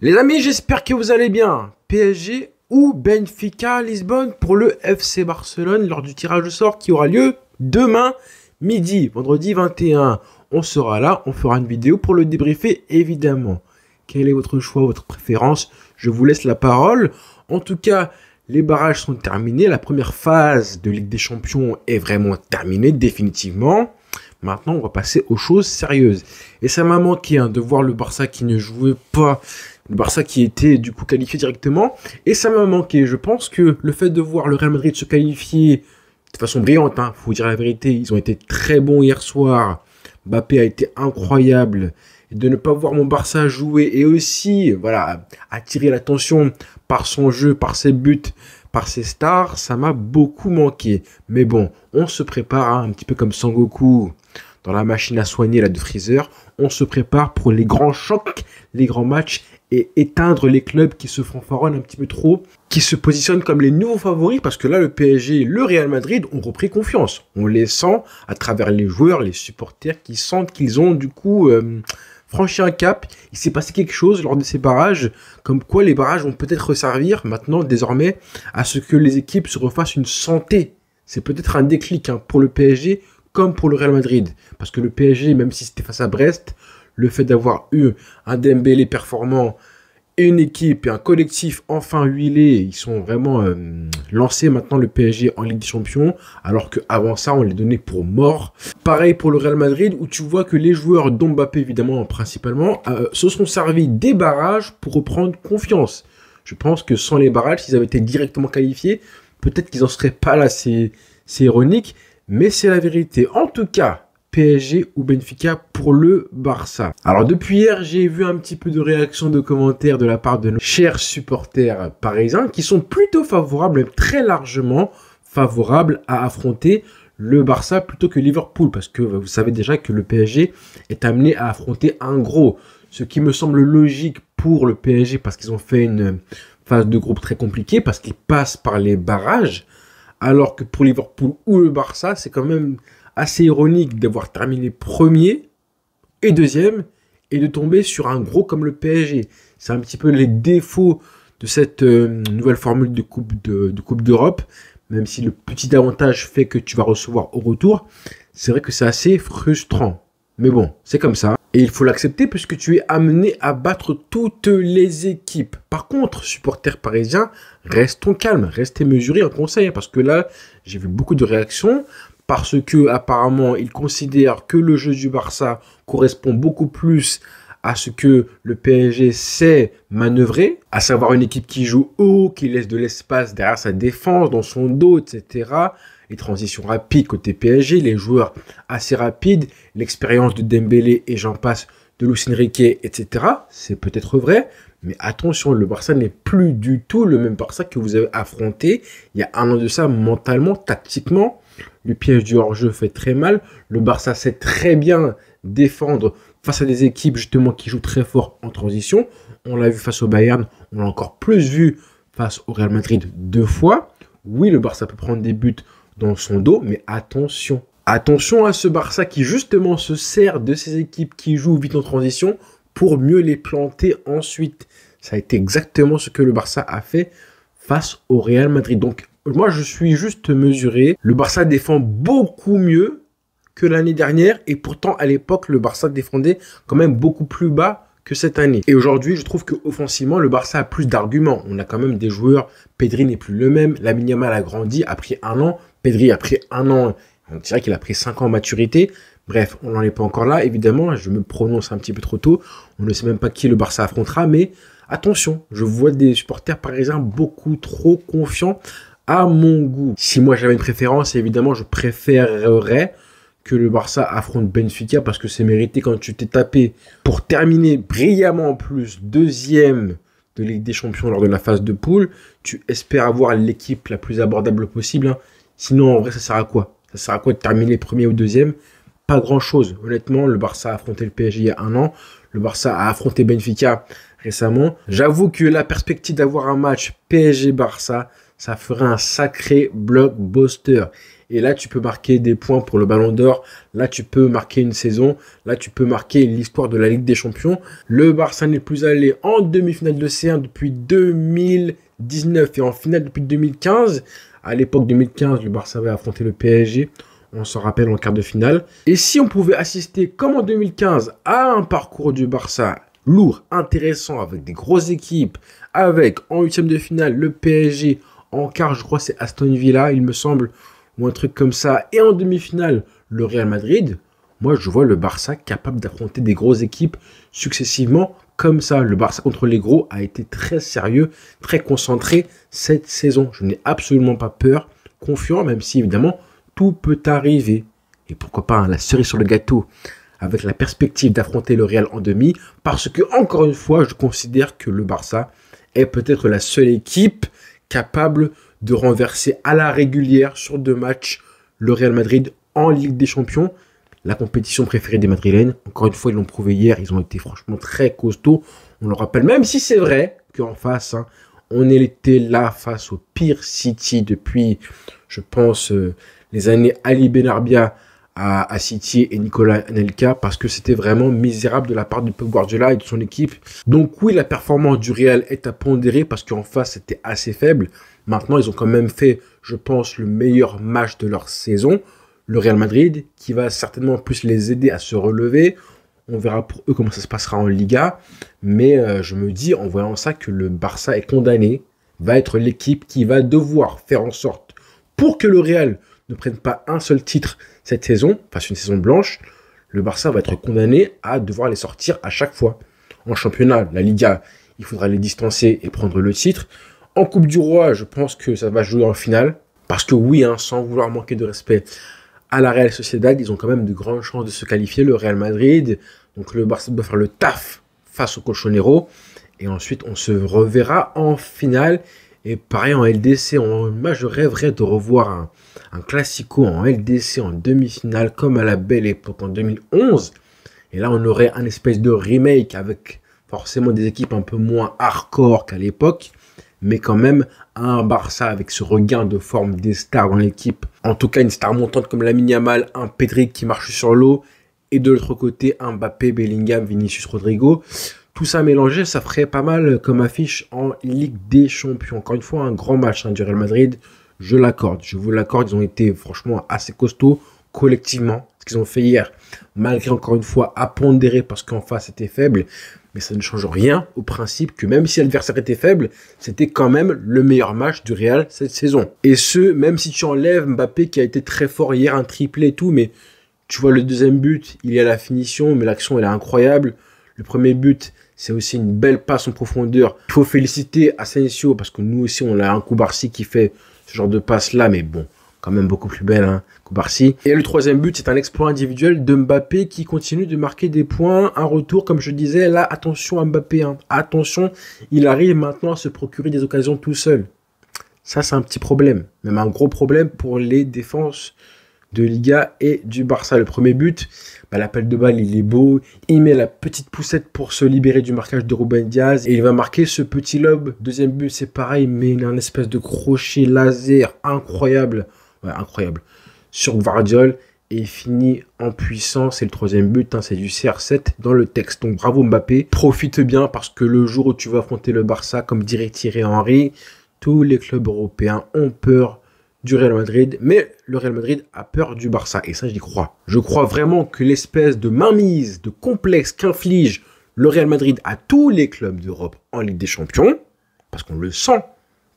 Les amis, j'espère que vous allez bien. PSG ou Benfica Lisbonne pour le FC Barcelone lors du tirage au sort qui aura lieu demain midi, vendredi 21. On sera là, on fera une vidéo pour le débriefer évidemment. Quel est votre choix, votre préférence? Je vous laisse la parole. En tout cas, les barrages sont terminés. La première phase de Ligue des Champions est vraiment terminée définitivement. Maintenant, on va passer aux choses sérieuses. Et ça m'a manqué de voir le Barça qui ne jouait pas. Le Barça qui était du coup qualifié directement. Et ça m'a manqué. Je pense que le fait de voir le Real Madrid se qualifier de façon brillante, faut dire la vérité, ils ont été très bons hier soir. Mbappé a été incroyable. Et de ne pas voir mon Barça jouer et aussi voilà, attirer l'attention par son jeu, par ses buts, par ses stars, ça m'a beaucoup manqué. Mais bon, on se prépare un petit peu comme Sangoku dans la machine à soigner là, de Freezer. On se prépare pour les grands chocs, les grands matchs et éteindre les clubs qui se fanfaronnent un petit peu trop, qui se positionnent comme les nouveaux favoris parce que là, le PSG et le Real Madrid ont repris confiance. On les sent à travers les joueurs, les supporters qui sentent qu'ils ont du coup franchi un cap. Il s'est passé quelque chose lors de ces barrages, comme quoi les barrages vont peut-être servir maintenant désormais à ce que les équipes se refassent une santé. C'est peut-être un déclic pour le PSG comme pour le Real Madrid. Parce que le PSG, même si c'était face à Brest, le fait d'avoir eu un Dembélé performant, une équipe et un collectif enfin huilé, ils sont vraiment lancés maintenant le PSG en Ligue des Champions, alors qu'avant ça, on les donnait pour morts. Pareil pour le Real Madrid, où tu vois que les joueurs, dont Mbappé évidemment principalement, se sont servis des barrages pour reprendre confiance. Je pense que sans les barrages, s'ils avaient été directement qualifiés, peut-être qu'ils n'en seraient pas là, c'est ironique, mais c'est la vérité. En tout cas, PSG ou Benfica pour le Barça. Alors depuis hier, j'ai vu un petit peu de réactions, de commentaires de la part de nos chers supporters parisiens qui sont plutôt favorables, même très largement favorables à affronter le Barça plutôt que Liverpool. Parce que vous savez déjà que le PSG est amené à affronter un gros. Ce qui me semble logique pour le PSG parce qu'ils ont fait une phase de groupe très compliquée, parce qu'ils passent par les barrages. Alors que pour Liverpool ou le Barça, c'est quand même assez ironique d'avoir terminé premier et deuxième et de tomber sur un gros comme le PSG. C'est un petit peu les défauts de cette nouvelle formule de Coupe d'Europe, même si le petit avantage fait que tu vas recevoir au retour. C'est vrai que c'est assez frustrant. Mais bon, c'est comme ça. Et il faut l'accepter puisque tu es amené à battre toutes les équipes. Par contre, supporters parisiens, restons calmes, restez mesurés en conseil. Parce que là, j'ai vu beaucoup de réactions. Parce que apparemment, ils considèrent que le jeu du Barça correspond beaucoup plus à ce que le PSG sait manœuvrer, à savoir une équipe qui joue haut, qui laisse de l'espace derrière sa défense, dans son dos, etc. Les transitions rapides côté PSG, les joueurs assez rapides, l'expérience de Dembélé et j'en passe, de Luis Enrique, etc. C'est peut-être vrai, mais attention, le Barça n'est plus du tout le même Barça que vous avez affronté il y a un an de ça, mentalement, tactiquement. Le piège du hors-jeu fait très mal. Le Barça sait très bien défendre face à des équipes justement qui jouent très fort en transition. On l'a vu face au Bayern, on l'a encore plus vu face au Real Madrid 2 fois. Oui, le Barça peut prendre des buts dans son dos, mais attention. Attention à ce Barça qui justement se sert de ces équipes qui jouent vite en transition pour mieux les planter ensuite. Ça a été exactement ce que le Barça a fait face au Real Madrid. Donc moi, je suis juste mesuré. Le Barça défend beaucoup mieux que l'année dernière. Et pourtant, à l'époque, le Barça défendait quand même beaucoup plus bas que cette année. Et aujourd'hui, je trouve qu'offensivement, le Barça a plus d'arguments. On a quand même des joueurs. Pedri n'est plus le même. Lamine Yamal a grandi, a pris 1 an. Pedri a pris 1 an. On dirait qu'il a pris 5 ans en maturité. Bref, on n'en est pas encore là. Évidemment, je me prononce un petit peu trop tôt. On ne sait même pas qui le Barça affrontera. Mais attention, je vois des supporters parisiens beaucoup trop confiants à mon goût. Si moi j'avais une préférence, évidemment je préférerais que le Barça affronte Benfica parce que c'est mérité quand tu t'es tapé pour terminer brillamment en plus deuxième de Ligue des Champions lors de la phase de poule. Tu espères avoir l'équipe la plus abordable possible. Sinon en vrai ça sert à quoi? Ça sert à quoi de terminer premier ou deuxième? Pas grand chose. Honnêtement, le Barça a affronté le PSG il y a 1 an. Le Barça a affronté Benfica récemment. J'avoue que la perspective d'avoir un match PSG-Barça, ça ferait un sacré blockbuster. Et là, tu peux marquer des points pour le Ballon d'Or. Là, tu peux marquer une saison. Là, tu peux marquer l'histoire de la Ligue des Champions. Le Barça n'est plus allé en demi-finale de C1 depuis 2019 et en finale depuis 2015. À l'époque 2015, le Barça avait affronté le PSG. On s'en rappelle en quart de finale. Et si on pouvait assister, comme en 2015, à un parcours du Barça lourd, intéressant, avec des grosses équipes, avec en huitième de finale le PSG, en quart, je crois c'est Aston Villa, il me semble, ou un truc comme ça, et en demi-finale, le Real Madrid, moi je vois le Barça capable d'affronter des grosses équipes successivement comme ça. Le Barça contre les gros a été très sérieux, très concentré cette saison. Je n'ai absolument pas peur, confiant, même si évidemment tout peut arriver. Et pourquoi pas la cerise sur le gâteau, avec la perspective d'affronter le Real en demi, parce que, encore une fois, je considère que le Barça est peut-être la seule équipe capable de renverser à la régulière sur 2 matchs le Real Madrid en Ligue des Champions, la compétition préférée des Madrilènes. Encore une fois, ils l'ont prouvé hier, ils ont été franchement très costauds. On le rappelle, même si c'est vrai qu'en face, on était là face au pire City depuis, je pense, les années Ali Benarbia à City et Nicolas Anelka, parce que c'était vraiment misérable de la part de Pep Guardiola et de son équipe. Donc oui, la performance du Real est à pondérer parce qu'en face, c'était assez faible. Maintenant, ils ont quand même fait, je pense, le meilleur match de leur saison. Le Real Madrid, qui va certainement plus les aider à se relever. On verra pour eux comment ça se passera en Liga. Mais je me dis, en voyant ça, que le Barça est condamné, va être l'équipe qui va devoir faire en sorte, pour que le Real ne prenne pas un seul titre cette saison, enfin une saison blanche, le Barça va être condamné à devoir les sortir à chaque fois. En championnat, la Liga, il faudra les distancer et prendre le titre. En Coupe du Roi, je pense que ça va jouer en finale. Parce que oui, sans vouloir manquer de respect à la Real Sociedad, ils ont quand même de grandes chances de se qualifier, le Real Madrid. Donc le Barça doit faire le taf face au Colchonero. Et ensuite, on se reverra en finale. Et pareil en LDC, moi je rêverais de revoir un classico en LDC en demi-finale comme à la belle époque en 2011. Et là on aurait un espèce de remake avec forcément des équipes un peu moins hardcore qu'à l'époque. Mais quand même un Barça avec ce regain de forme des stars dans l'équipe. En tout cas une star montante comme Lamine Yamal, un Pedri qui marche sur l'eau. Et de l'autre côté Mbappé, Bellingham, Vinicius, Rodrigo. Tout ça mélangé, ça ferait pas mal comme affiche en Ligue des Champions. Encore une fois, un grand match du Real Madrid, je l'accorde. Je vous l'accorde, ils ont été franchement assez costauds collectivement. Ce qu'ils ont fait hier, malgré encore une fois à pondérer parce qu'en face c'était faible. Mais ça ne change rien au principe que même si l'adversaire était faible, c'était quand même le meilleur match du Real cette saison. Et ce, même si tu enlèves Mbappé qui a été très fort hier, un triplé et tout, mais tu vois le deuxième but, il est à la finition, mais l'action elle est incroyable. Le premier but, c'est aussi une belle passe en profondeur. Il faut féliciter Asensio parce que nous aussi, on a un Koubarsi qui fait ce genre de passe-là, mais bon, quand même beaucoup plus belle, Koubarsi. Et le troisième but, c'est un exploit individuel de Mbappé qui continue de marquer des points. Un retour, comme je disais, là, attention à Mbappé. Attention, il arrive maintenant à se procurer des occasions tout seul. Ça, c'est un petit problème, même un gros problème pour les défenses de Liga et du Barça. Le premier but, l'appel de balle, il est beau. Il met la petite poussette pour se libérer du marquage de Ruben Diaz. Et il va marquer ce petit lob. Deuxième but, c'est pareil, mais il a un espèce de crochet laser incroyable. Ouais, incroyable. Sur Gvardiol. Et il finit en puissance. Et le troisième but, c'est du CR7 dans le texte. Donc bravo Mbappé. Profite bien parce que le jour où tu vas affronter le Barça, comme dirait Thierry Henry, tous les clubs européens ont peur du Real Madrid, mais le Real Madrid a peur du Barça, et ça j'y crois. Je crois vraiment que l'espèce de mainmise, de complexe qu'inflige le Real Madrid à tous les clubs d'Europe en Ligue des Champions, parce qu'on le sent,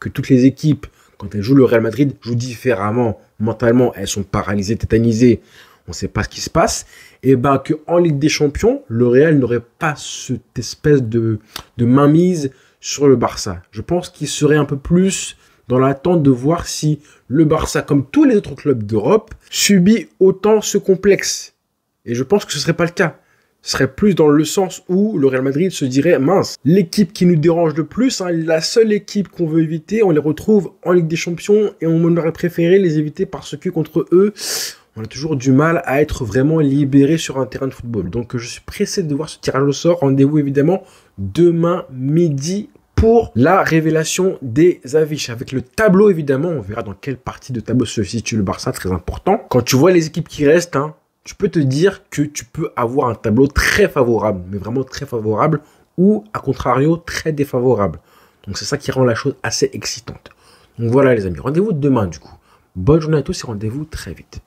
que toutes les équipes, quand elles jouent le Real Madrid, jouent différemment, mentalement, elles sont paralysées, tétanisées, on ne sait pas ce qui se passe, et qu'en Ligue des Champions, le Real n'aurait pas cette espèce de mainmise sur le Barça. Je pense qu'il serait un peu plus dans l'attente de voir si le Barça, comme tous les autres clubs d'Europe, subit autant ce complexe. Et je pense que ce ne serait pas le cas. Ce serait plus dans le sens où le Real Madrid se dirait, mince, l'équipe qui nous dérange le plus, la seule équipe qu'on veut éviter, on les retrouve en Ligue des Champions et on aurait préféré les éviter parce que contre eux, on a toujours du mal à être vraiment libéré sur un terrain de football. Donc je suis pressé de voir ce tirage au sort. Rendez-vous évidemment demain midi pour la révélation des affiches. Avec le tableau, évidemment, on verra dans quelle partie de tableau se situe le Barça, très important. Quand tu vois les équipes qui restent, hein, tu peux te dire que tu peux avoir un tableau très favorable, mais vraiment très favorable, ou à contrario, très défavorable. Donc c'est ça qui rend la chose assez excitante. Donc voilà les amis, rendez-vous demain du coup. Bonne journée à tous et rendez-vous très vite.